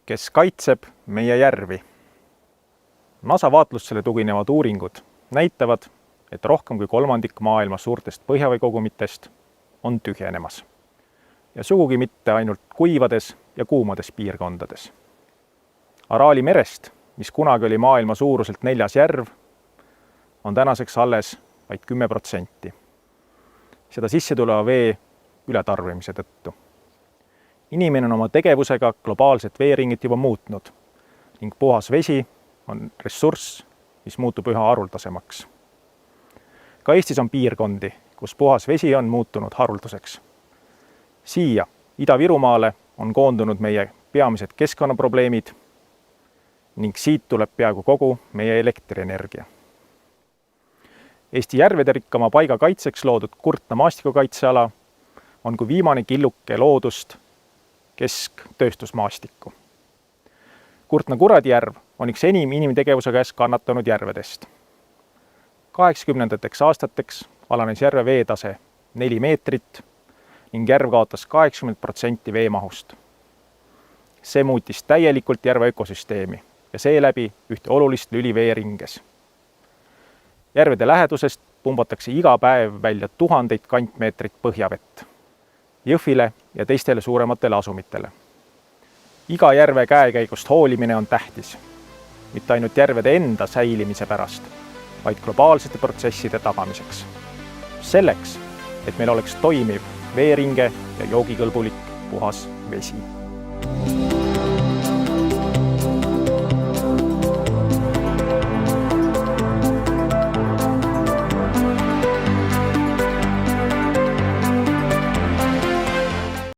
kes kaitseb meie järvi. NASA vaatlusele tuginevad uuringud näitavad, et rohkem kui kolmandik maailma suurtest põhjaveekogumitest on tühjenemas. Ja sugugi mitte ainult kuivades ja kuumades piirkondades. Araali merest, mis kunagi oli maailma suuruselt 4. järv, on tänaseks alles vaid 10%. Seda sissetuleva vee ületarbimise tõttu. Inimene on oma tegevusega globaalset veeringit juba muutnud ning puhas vesi on ressurss, mis muutub üha haruldasemaks. Ka Eestis on piirkondi, kus puhas vesi on muutunud haruldaseks. Siia, Ida-Virumaale on koondunud meie peamised keskkonnaprobleemid ning siit tuleb peaaegu kogu meie elektrienergia. Eesti järvede rikkama paiga kaitseks loodud Kurtna maastikukaitseala on kui viimane killuke loodust kesktööstusmaastikku. Kurtna-Kuradi järv on üks enim inimtegevuse käes kannatanud järvedest. 80. aastateks alanes järve veetase 4 meetrit ning järv kaotas 80% veemahust. See muutis täielikult järve ökosüsteemi ja seeläbi ühte olulist lüli veeringes. Järvede lähedusest pumbatakse iga päev välja tuhandeid kantmeetrit põhjavett Jõhvile ja teistele suurematele asumitele. Iga järve käekäigust hoolimine on tähtis, mitte ainult järvede enda säilimise pärast, vaid globaalsete protsesside tagamiseks. Selleks, et meil oleks toimiv veeringe ja joogikõlbulik puhas vesi.